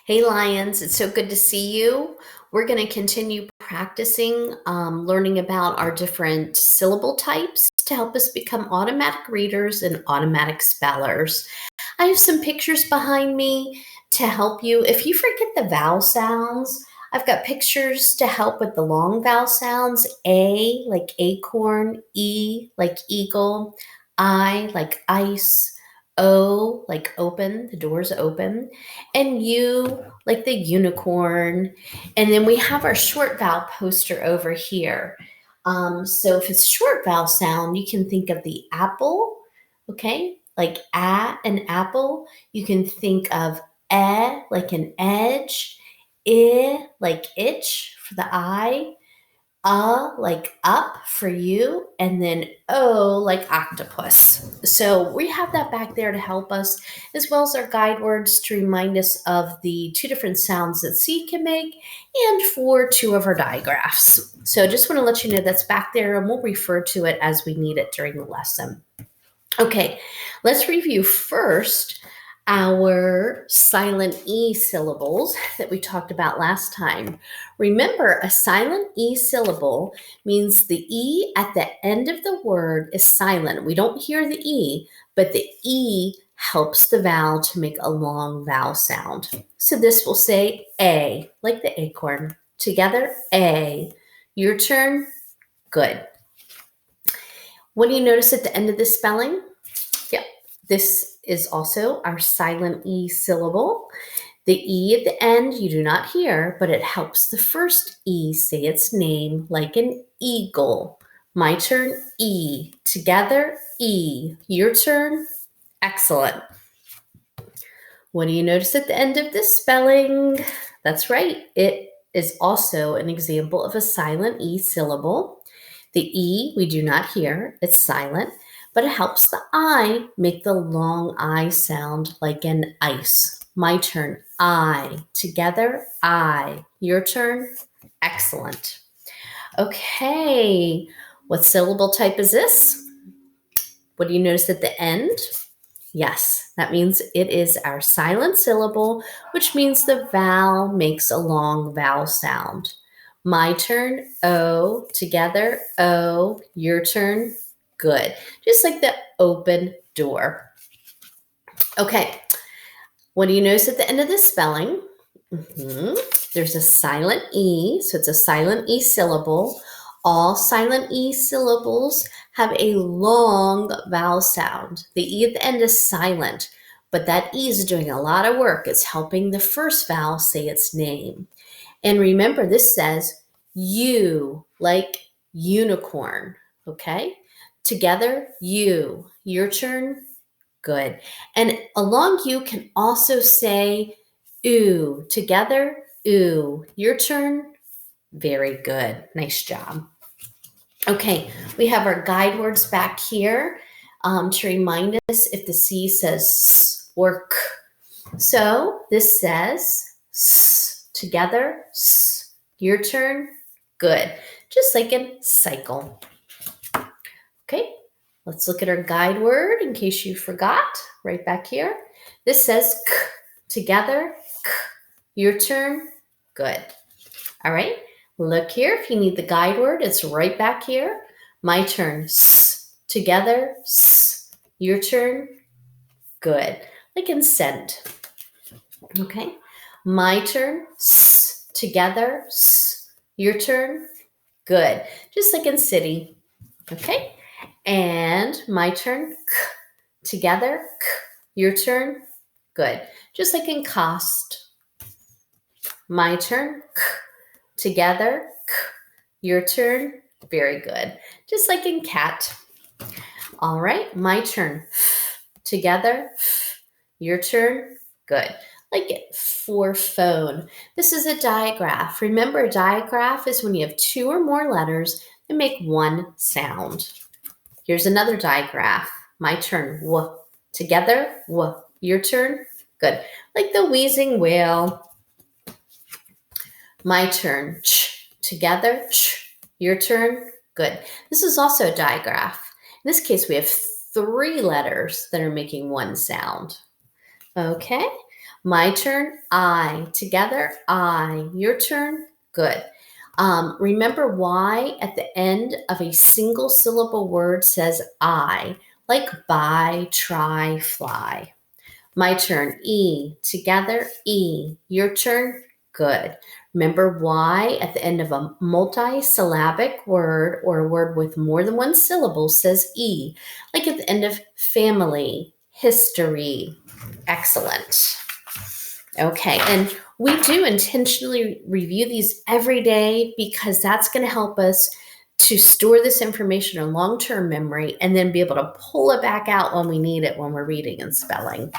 Hey Lions, it's so good to see you. We're going to continue practicing, learning about our different syllable types to help us become automatic readers and automatic spellers. I have some pictures behind me to help you. If you forget the vowel sounds, I've got pictures to help with the long vowel sounds. A like acorn, E like eagle, I like ice, O like open, the door's open, and U like the unicorn. And then we have our short vowel poster over here. So if it's short vowel sound, you can think of the apple, okay? Like an apple. You can think of like an edge, like itch for the eye, like up for you, and then O like octopus. So we have that back there to help us, as well as our guide words to remind us of the two different sounds that C can make, and for two of our digraphs. So just want to let you know that's back there, and we'll refer to it as we need it during the lesson. Okay, let's review first our silent E syllables that we talked about last time. Remember, a silent E syllable means the E at the end of the word is silent. We don't hear the E, but the E helps the vowel to make a long vowel sound. So this will say A, like the acorn. Together, A. Your turn. Good. What do you notice at the end of this spelling? Yep, this is also our silent E syllable. The E at the end you do not hear, but it helps the first E say its name like an eagle. My turn, E. Together, E. Your turn. Excellent. What do you notice at the end of this spelling? That's right, it is also an example of a silent E syllable. The E we do not hear, it's silent, but it helps the I make the long I sound like an ice. My turn, I. Together, I. Your turn. Excellent. Okay, what syllable type is this? What do you notice at the end? Yes, that means it is our silent syllable, which means the vowel makes a long vowel sound. My turn, O. Together, O. Your turn. Good. Just like the open door. Okay. What do you notice at the end of the spelling? There's a silent E, so it's a silent E syllable. All silent E syllables have a long vowel sound. The E at the end is silent, but that E is doing a lot of work. It's helping the first vowel say its name. And remember, this says you, like unicorn, okay? Together, you. Your turn. Good. And along you can also say ooh. Together, ooh. Your turn. Very good. Nice job. Okay, we have our guide words back here to remind us if the C says S or K. So this says S. Together, S. Your turn. Good. Just like in cycle. Okay, let's look at our guide word in case you forgot. Right back here. This says K. Together, K. Your turn. Good. All right, look here. If you need the guide word, it's right back here. My turn. S. Together, S. Your turn. Good. Like in scent. Okay. My turn. S. Together, S. Your turn. Good. Just like in city. Okay. And my turn. K. Together, K. Your turn. Good. Just like in cost. My turn. K. Together, K. Your turn. Very good. Just like in cat. All right, my turn. F. Together, F. Your turn. Good. Like it for phone. This is a diagraph. Remember, a diagraph is when you have two or more letters that make one sound. Here's another diagraph. My turn. W. Together, W. Your turn. Good. Like the wheezing whale. My turn. Ch. Together, ch. Your turn. Good. This is also a diagraph. In this case, we have three letters that are making one sound. Okay. My turn, I. Together, I. Your turn, good. Remember why at the end of a single syllable word says I, like buy, try, fly. My turn, E. Together, E. Your turn, good. Remember why at the end of a multi-syllabic word or a word with more than one syllable says E, like at the end of family, history. Excellent. Okay, and we do intentionally review these every day because that's going to help us to store this information in long-term memory and then be able to pull it back out when we need it when we're reading and spelling.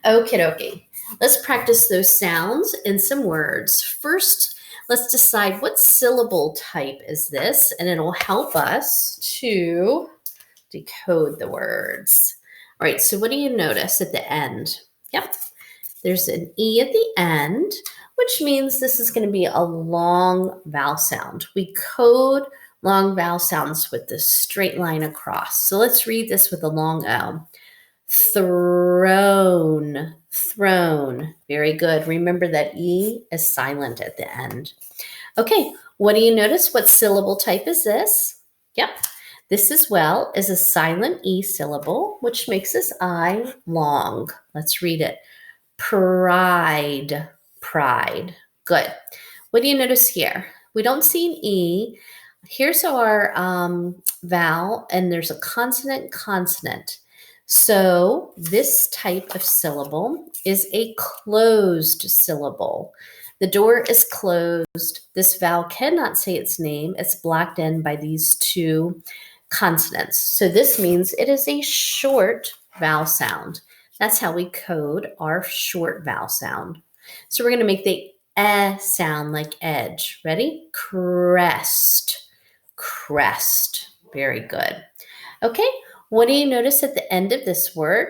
Okie dokie. Let's practice those sounds in some words. First, let's decide what syllable type is this, and it'll help us to decode the words. All right, so what do you notice at the end? Yep, there's an E at the end, which means this is going to be a long vowel sound. We code long vowel sounds with this straight line across. So let's read this with a long O. Throne, throne. Very good. Remember that E is silent at the end. Okay, what do you notice? What syllable type is this? Yep, this as well is a silent E syllable, which makes this I long. Let's read it. Pride, pride. Good. What do you notice here? We don't see an E. Here's our vowel, and there's a consonant, consonant. So this type of syllable is a closed syllable. The door is closed. This vowel cannot say its name. It's blocked in by these two consonants. So this means it is a short vowel sound. That's how we code our short vowel sound. So we're going to make the eh sound like edge. Ready? Crest, crest. Very good. Okay, what do you notice at the end of this word?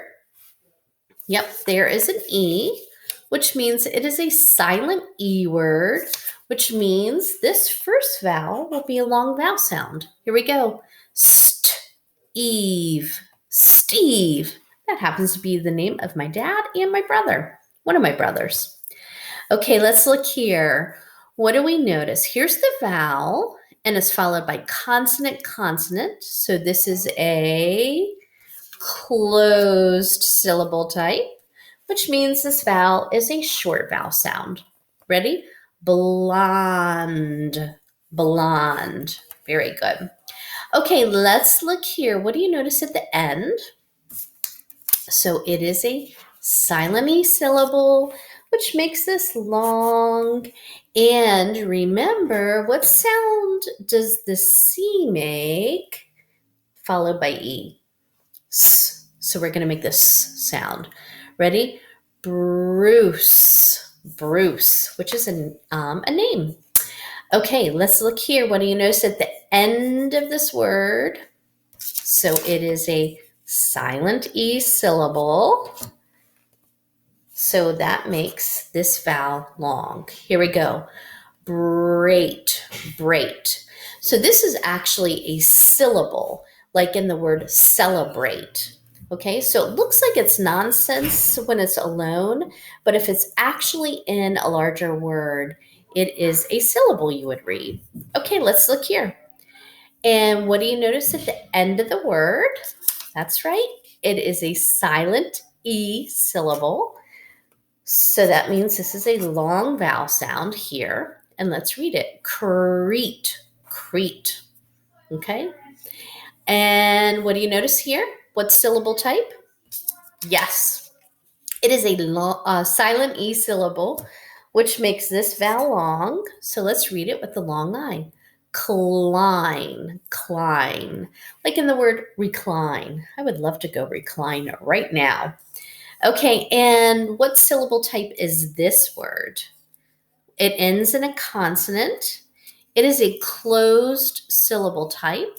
Yep, there is an E, which means it is a silent E word, which means this first vowel will be a long vowel sound. Here we go. Eve, Steve. That happens to be the name of my dad and my brother, one of my brothers. Okay, let's look here. What do we notice? Here's the vowel, and it's followed by consonant, consonant. So this is a closed syllable type, which means this vowel is a short vowel sound. Ready? Blonde, blonde. Very good. Okay, let's look here. What do you notice at the end? So it is a silent E syllable, which makes this long. And remember, what sound does the C make followed by E? S. So we're going to make this sound. Ready? Bruce, Bruce, which is a name. Okay, let's look here. What do you notice at the end of this word? So it is a silent E syllable. So that makes this vowel long. Here we go. Brate, brate. So this is actually a syllable, like in the word celebrate. Okay, so it looks like it's nonsense when it's alone, but if it's actually in a larger word, it is a syllable you would read. Okay, let's look here. And what do you notice at the end of the word? That's right. It is a silent E syllable. So that means this is a long vowel sound here. And let's read it. Crete, Crete. Okay. And what do you notice here? What syllable type? Yes. It is a silent E syllable, which makes this vowel long. So let's read it with the long I. Cline, cline. Like in the word recline. I would love to go recline right now. Okay, and what syllable type is this word? It ends in a consonant. It is a closed syllable type.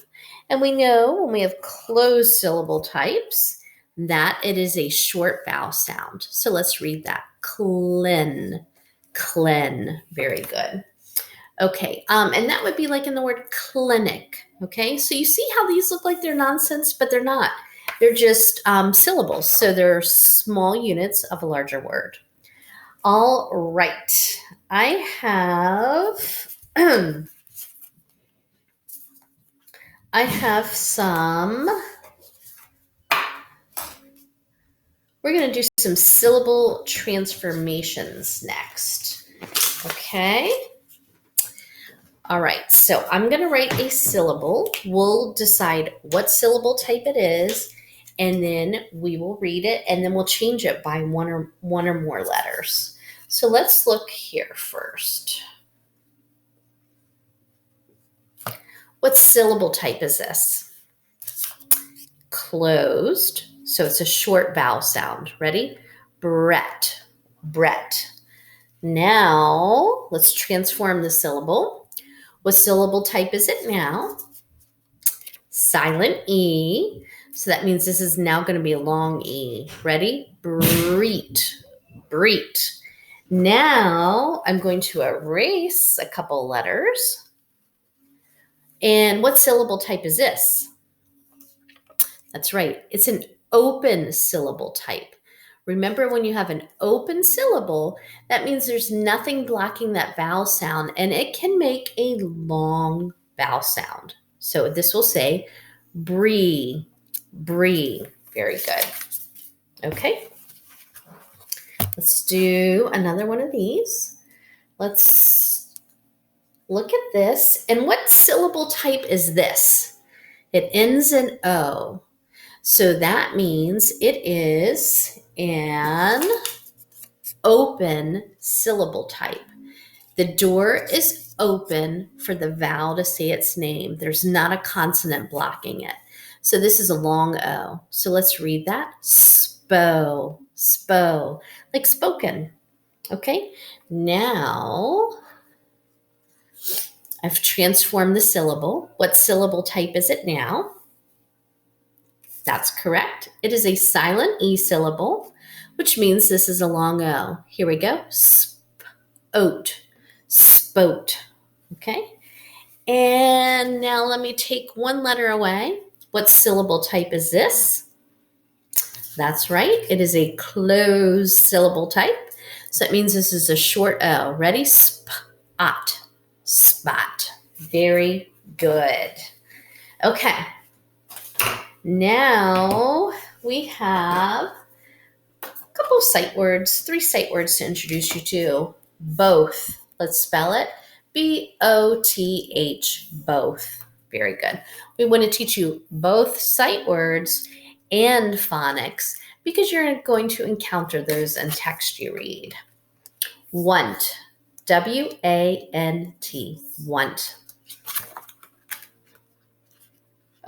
And we know when we have closed syllable types that it is a short vowel sound. So let's read that. Clen, clen. Very good. Okay, and that would be like in the word clinic. Okay, so you see how these look like they're nonsense, but they're not. They're just syllables, so they're small units of a larger word. All right. I have I have some. We're going to do some syllable transformations next. Okay. All right. So I'm going to write a syllable. We'll decide what syllable type it is, and then we will read it, and then we'll change it by one or more letters. So let's look here first. What syllable type is this? Closed. So it's a short vowel sound. Ready? Brett. Brett. Now, let's transform the syllable. What syllable type is it now? Silent E. So that means this is now going to be a long E. Ready? Breet. Breet. Now, I'm going to erase a couple letters. And what syllable type is this? That's right. It's an open syllable type. Remember, when you have an open syllable, that means there's nothing blocking that vowel sound, and it can make a long vowel sound. So this will say bree, bree. Very good. Okay. Let's do another one of these. Let's look at this. And what syllable type is this? It ends in O. So that means it is an open syllable type. The door is open for the vowel to say its name. There's not a consonant blocking it. So this is a long O. So let's read that. Spo, spo, like spoken. Okay, now I've transformed the syllable. What syllable type is it now? That's correct. It is a silent E syllable, which means this is a long O. Here we go. Spote, spote. Okay. And now let me take one letter away. What syllable type is this? That's right. It is a closed syllable type. So that means this is a short O. Ready? Spot, spot. Very good. Okay. Now we have a couple of sight words, 3 sight words to introduce you to. Both. Let's spell it. B-O-T-H, both. Very good. We want to teach you both sight words and phonics because you're going to encounter those in text you read. Want. W-A-N-T. Want.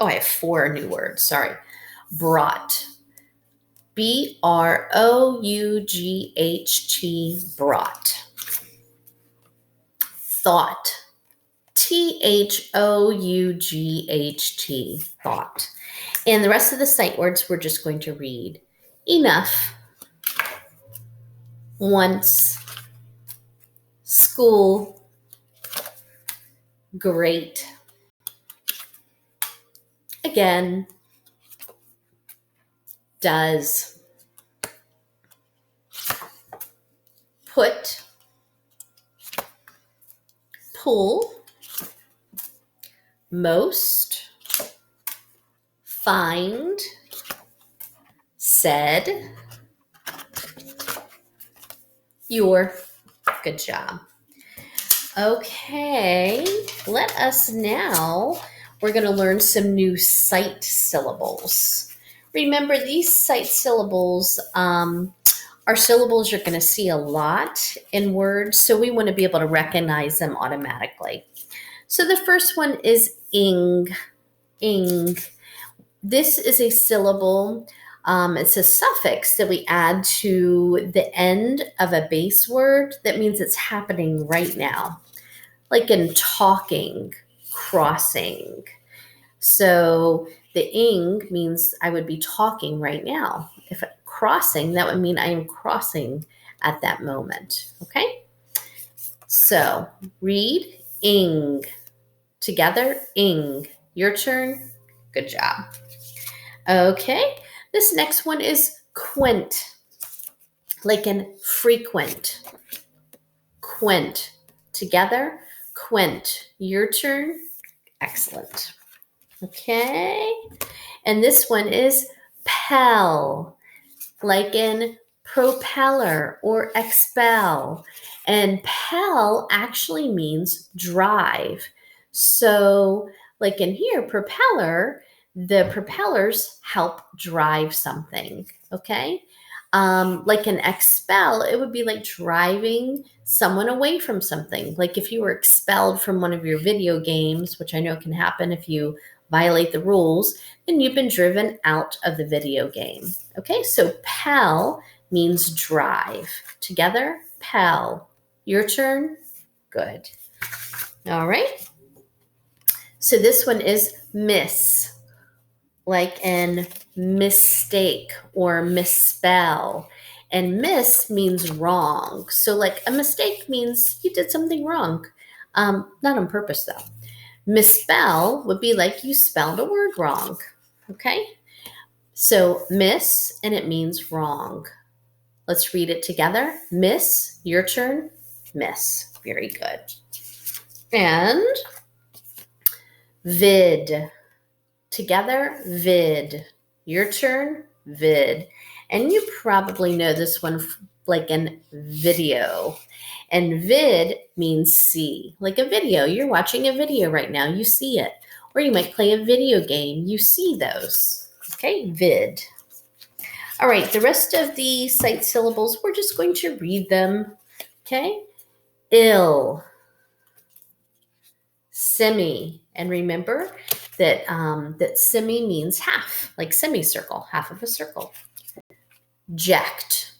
Oh, I have 4 new words. Sorry. Brought. B-R-O-U-G-H-T. Brought. Thought. T-H-O-U-G-H-T. Thought. And the rest of the sight words we're just going to read. Enough. Once. School. Great. Again. Does. Put. Pull. Most. Find. Said. Your. Good job. Okay, let us now, we're going to learn some new sight syllables. Remember, these sight syllables are syllables you're going to see a lot in words, so we want to be able to recognize them automatically. So the first one is ing, ing. This is a syllable. It's a suffix that we add to the end of a base word that means it's happening right now. Like in talking, crossing. So the ing means I would be talking right now. If crossing, that would mean I am crossing at that moment. Okay? So read ing. Together, ing. Your turn. Good job. Okay. This next one is quint. like in frequent, quint. Together, quint. Your turn. Excellent. Okay. And this one is pell, like in propeller or expel. And pell actually means drive. So, like in here, propeller, the propellers help drive something. Okay. Like an expel, it would be like driving someone away from something. Like if you were expelled from one of your video games, which I know can happen if you violate the rules, then you've been driven out of the video game. Okay, so pell means drive. Together, pell. Your turn. Good. All right. So this one is miss, like in mistake or misspell. And miss means wrong. So, like a mistake means you did something wrong. Not on purpose, though. Misspell would be like you spelled a word wrong. Okay? So, miss, and it means wrong. Let's read it together. Miss, your turn. Miss. Very good. And vid. Together, vid. Your turn, vid. And you probably know this one like in video. And vid means see. Like a video. You're watching a video right now. You see it. Or you might play a video game. You see those. Okay, vid. All right, the rest of the sight syllables, we're just going to read them. Okay, ill. Semi. And remember that that semi means half, like semicircle, half of a circle. Ject.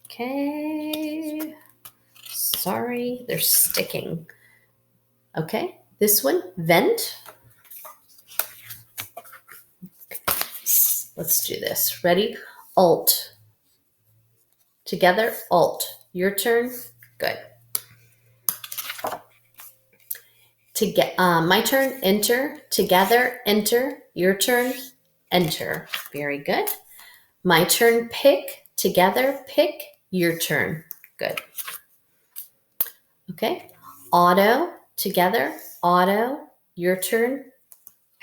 Okay. Sorry, they're sticking. Okay, this one, vent. Let's do this. Ready? Alt. Together, alt. Your turn. Good. My turn, enter. Together, enter. Your turn, enter. Very good. My turn, pick. Together, pick. Your turn. Good. Okay. Auto. Together, auto. Your turn.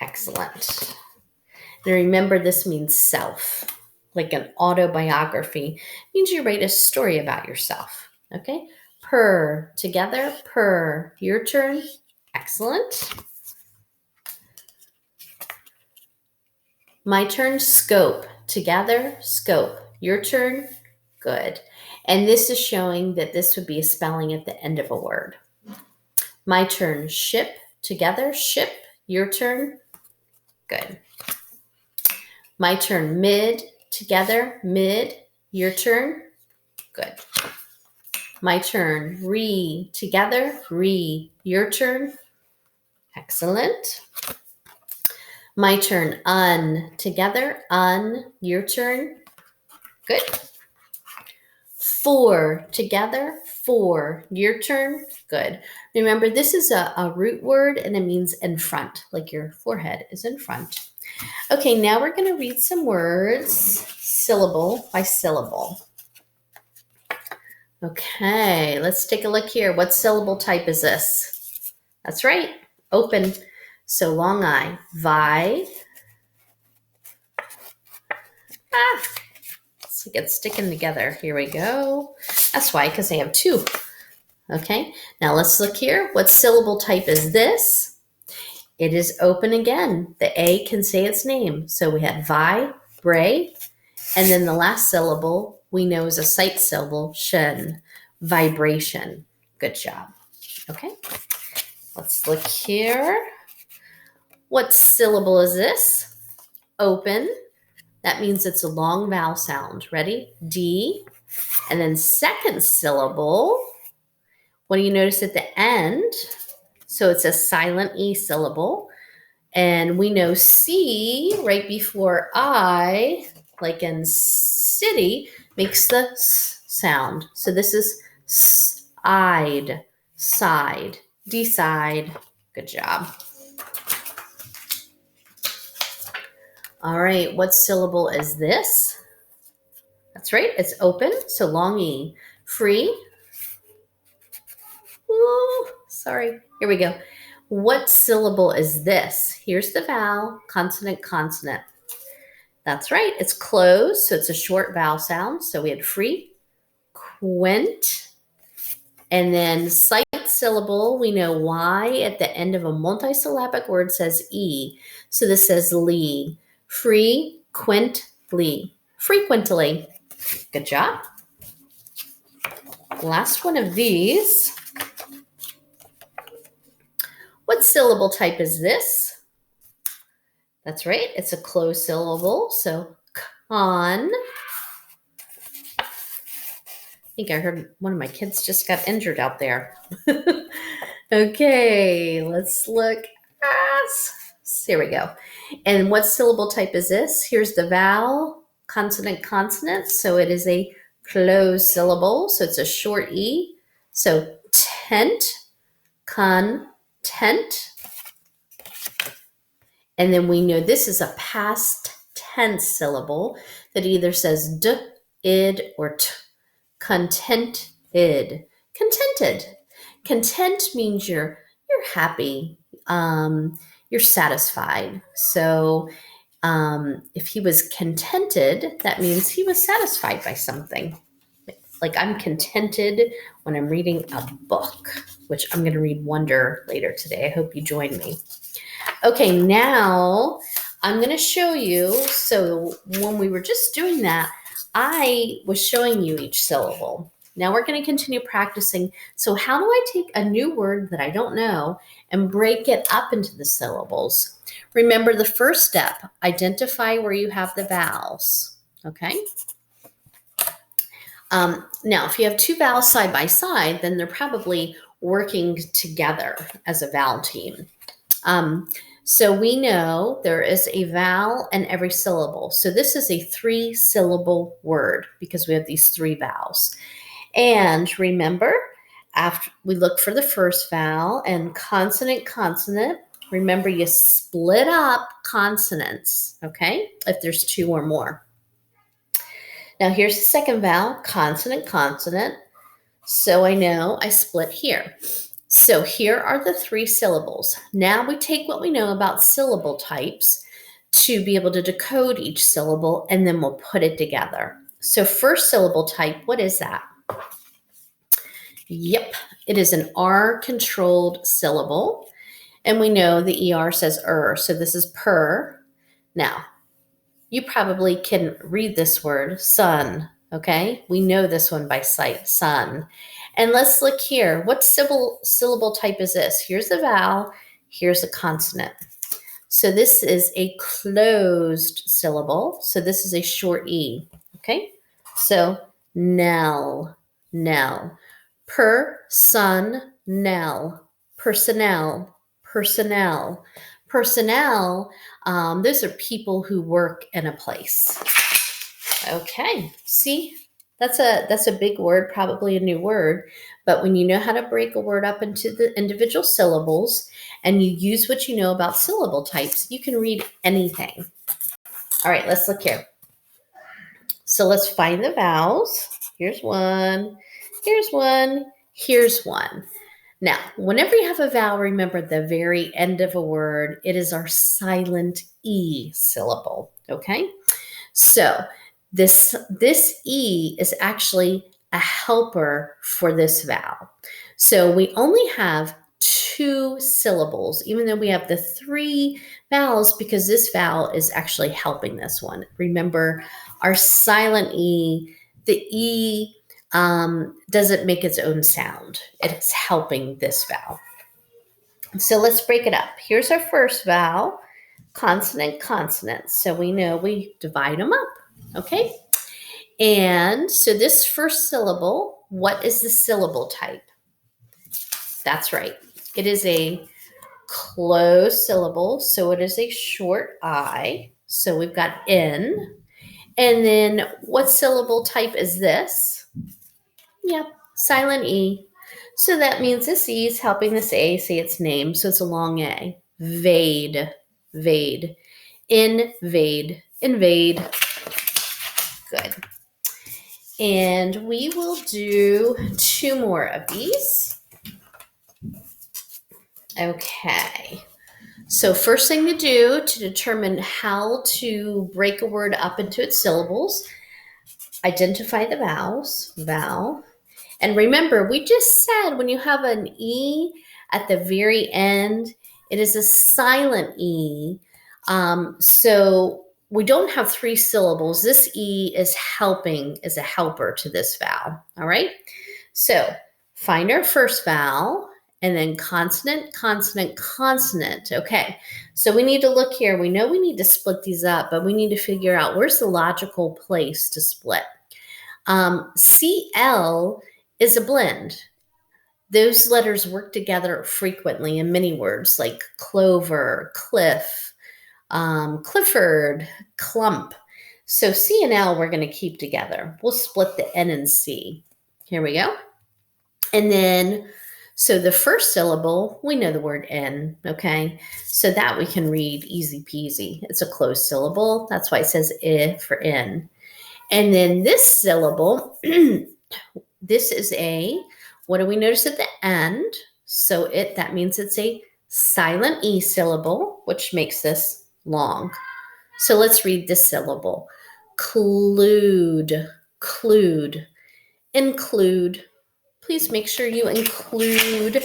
Excellent. Now remember, this means self. Like an autobiography. It means you write a story about yourself. Okay. Per. Together, per. Your turn. Excellent. My turn, scope. Together, scope. Your turn. Good. And this is showing that this would be a spelling at the end of a word. My turn, ship. Together, ship. Your turn. Good. My turn, mid. Together, mid. Your turn. Good. My turn, re. Together, re. Your turn. Excellent. My turn, un. Together, un. Your turn. Good. For. Together, for. Your turn. Good. Remember, this is a root word and it means in front, like your forehead is in front. Okay, now we're going to read some words, syllable by syllable. Okay, let's take a look here. What syllable type is this? That's right, open. So long I, vi. It's like it's sticking together. Here we go. That's why, because I have two. Okay, now let's look here. What syllable type is this? It is open again. The A can say its name. So we had vi, bray, and then the last syllable we know is a sight syllable, shen, vibration. Good job. Okay, let's look here. What syllable is this? Open. That means it's a long vowel sound. Ready? D. And then second syllable, what do you notice at the end? So it's a silent E syllable. And we know C right before I, like in city, makes the S sound. So this is side, side, decide. Good job. All right, what syllable is this? That's right. It's open, so long E. Free. Ooh, sorry. Here we go. What syllable is this? Here's the vowel, consonant, consonant. That's right. It's closed, so it's a short vowel sound. So we had free, quint, and then sight syllable. We know Y at the end of a multisyllabic word says E. So this says lee. Free, quint, lee. Frequently. Good job. Last one of these. What syllable type is this? That's right. It's a closed syllable. So con. I think I heard one of my kids just got injured out there. Okay, let's look at, here we go. And what syllable type is this? Here's the vowel, consonant, consonant. So it is a closed syllable. So it's a short E. So tent, content. And then we know this is a past tense syllable that either says d, id, or t. Contented. Contented. Content means you're happy. You're satisfied. So if he was contented, that means he was satisfied by something. Like I'm contented when I'm reading a book, which I'm going to read Wonder later today. I hope you join me. Okay, now I'm going to show you. So when we were just doing that, I was showing you each syllable. Now we're going to continue practicing. So how do I take a new word that I don't know and break it up into the syllables? Remember the first step, identify where you have the vowels, okay? Now, if you have two vowels side by side, then they're probably working together as a vowel team. So we know there is a vowel in every syllable. So this is a 3-syllable word because we have these 3 vowels. And remember, after we look for the first vowel and consonant, consonant, remember you split up consonants, okay, if there's 2 or more. Now here's the second vowel, consonant, consonant. So I know I split here. So here are the 3 syllables. Now we take what we know about syllable types to be able to decode each syllable, and then we'll put it together. So first syllable type, what is that? Yep, it is an R-controlled syllable. And we know the ER says so this is per. Now, you probably can read this word, sun, okay? We know this one by sight, sun. And let's look here. What syllable type is this? Here's the vowel. Here's a consonant. So this is a closed syllable. So this is a short E, okay? So nell, nell. Personnel, personnel, personnel. Personnel, those are people who work in a place. Okay, see? That's a big word, probably a new word. But when you know how to break a word up into the individual syllables and you use what you know about syllable types, you can read anything. All right, let's look here. So let's find the vowels. Here's one. Here's one. Here's one. Now, whenever you have a vowel, remember the very end of a word, it is our silent E syllable, okay? So this E is actually a helper for this vowel. So we only have 2 syllables, even though we have the 3 vowels, because this vowel is actually helping this one. Remember, our silent E, the E doesn't make its own sound. It's helping this vowel. So let's break it up. Here's our first vowel, consonant, consonant. So we know we divide them up, okay? And so this first syllable, what is the syllable type? That's right. It is a closed syllable, so it is a short I. So we've got N. And then what syllable type is this? Yep, silent E. So that means this E is helping this A say its name, so it's a long A. Vade, vade. Invade, invade. Good. And we will do 2 more of these. Okay. So first thing to do to determine how to break a word up into its syllables, identify the vowels, vowel. And remember, we just said when you have an E at the very end, it is a silent E. So we don't have 3 syllables. This E is helping, is a helper to this vowel. All right. So find our first vowel and then consonant, consonant, consonant. Okay. So we need to look here. We know we need to split these up, but we need to figure out where's the logical place to split. CL is a blend. Those letters work together frequently in many words like clover, cliff, Clifford, clump. So C and L we're going to keep together. We'll split the N and C. Here we go. And then, so the first syllable, we know the word N, okay? So that we can read easy peasy. It's a closed syllable. That's why it says I for N. And then this syllable, this is a, what do we notice at the end? So that means it's a silent E syllable, which makes this long. So let's read this syllable. Clude, clude, include. Please make sure you include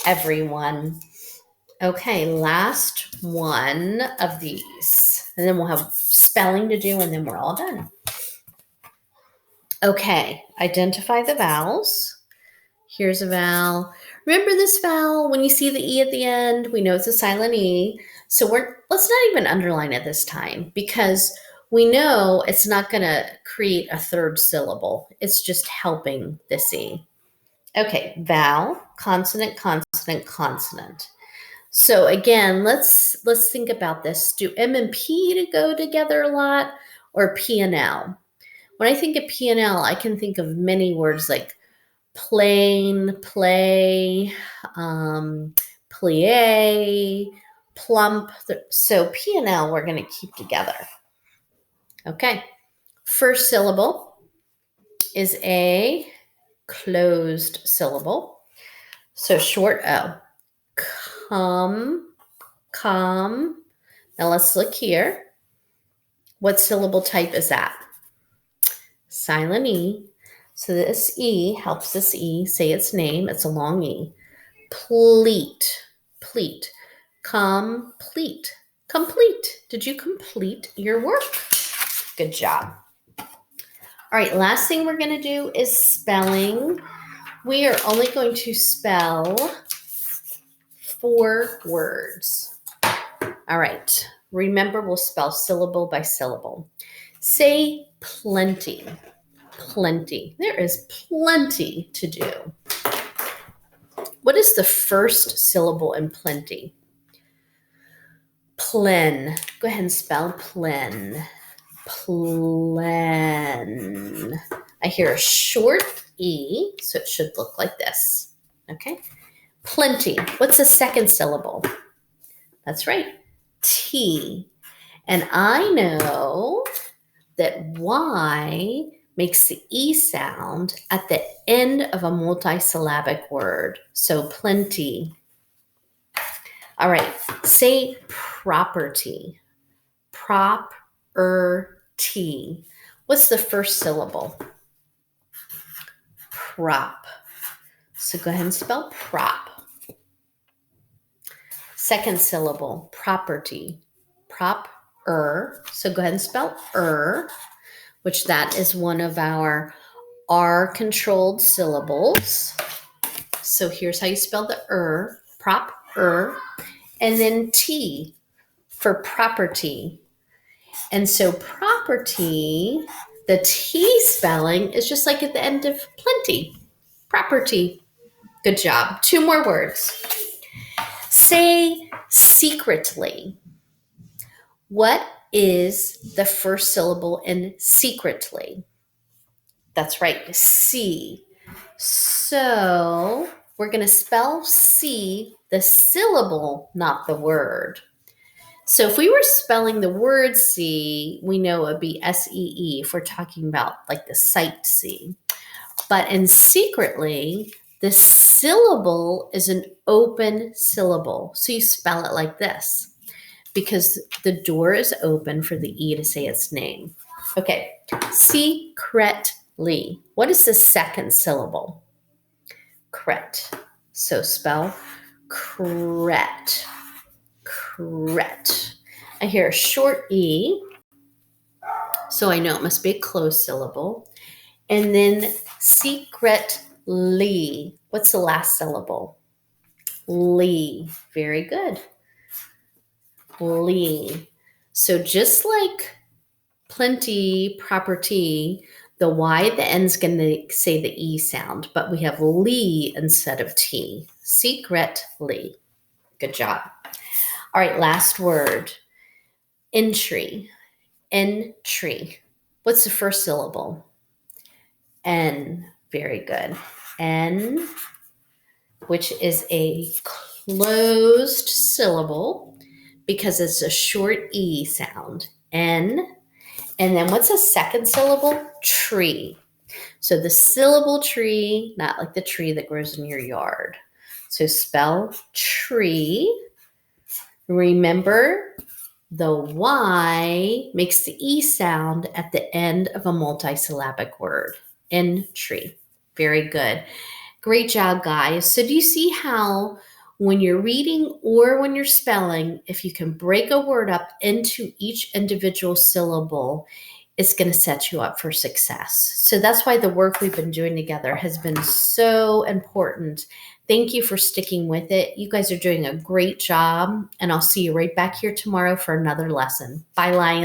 everyone. Okay, last one of these. And then we'll have spelling to do, and then we're all done. Okay, identify the vowels. Here's a vowel. Remember this vowel, when you see the E at the end, we know it's a silent E. So let's not even underline it this time because we know it's not going to create a third syllable. It's just helping this E. Okay, vowel, consonant, consonant, consonant. So again, let's think about this. Do M and P go together a lot or P and L? When I think of P and L, I can think of many words like plain, play, plie, plump. So P and L we're going to keep together. Okay. First syllable is a closed syllable. So short O. Come, come. Now let's look here. What syllable type is that? Silent E. So this E helps this E say its name. It's a long E. Pleat, pleat, complete, complete. Did you complete your work? Good job. All right, last thing we're going to do is spelling. We are only going to spell 4 words. All right, remember we'll spell syllable by syllable. Say plenty. Plenty. There is plenty to do. What is the first syllable in plenty? Plen. Go ahead and spell plen. Plen. I hear a short E, so it should look like this. Okay. Plenty. What's the second syllable? That's right. T. And I know that Y makes the E sound at the end of a multi-syllabic word. So plenty. All right, say property. Prop-er-ty. What's the first syllable? Prop. So go ahead and spell prop. Second syllable, property. Prop-er. So go ahead and spell which that is one of our R-controlled syllables. So here's how you spell the prop-er. And then T for property. And so property, the T spelling is just like at the end of plenty. Property. Good job. 2 more words. Say secretly. What is the first syllable in secretly? That's right, C. So we're going to spell C, the syllable, not the word. So if we were spelling the word see, we know it would be S-E-E if we're talking about like the sight see. But in secretly, the syllable is an open syllable. So you spell it like this because the door is open for the E to say its name. Okay, secretly. What is the second syllable? Cret. So spell cret. Cret. I hear a short E, so I know it must be a closed syllable. And then secretly. What's the last syllable? Lee. Very good. Lee. So just like plenty, property, the Y at the end is going to say the E sound, but we have Lee instead of T. Secretly. Good job. All right, last word. Entry. Entry. What's the first syllable? N. Very good. N, which is a closed syllable because it's a short E sound. N. And then what's the second syllable? Tree. So the syllable tree, not like the tree that grows in your yard. So spell tree. Remember, the Y makes the E sound at the end of a multisyllabic word. Entry. Very good. Great job, guys. So do you see how when you're reading or when you're spelling, if you can break a word up into each individual syllable, it's going to set you up for success. So that's why the work we've been doing together has been so important. Thank you for sticking with it. You guys are doing a great job, and I'll see you right back here tomorrow for another lesson. Bye, Lions.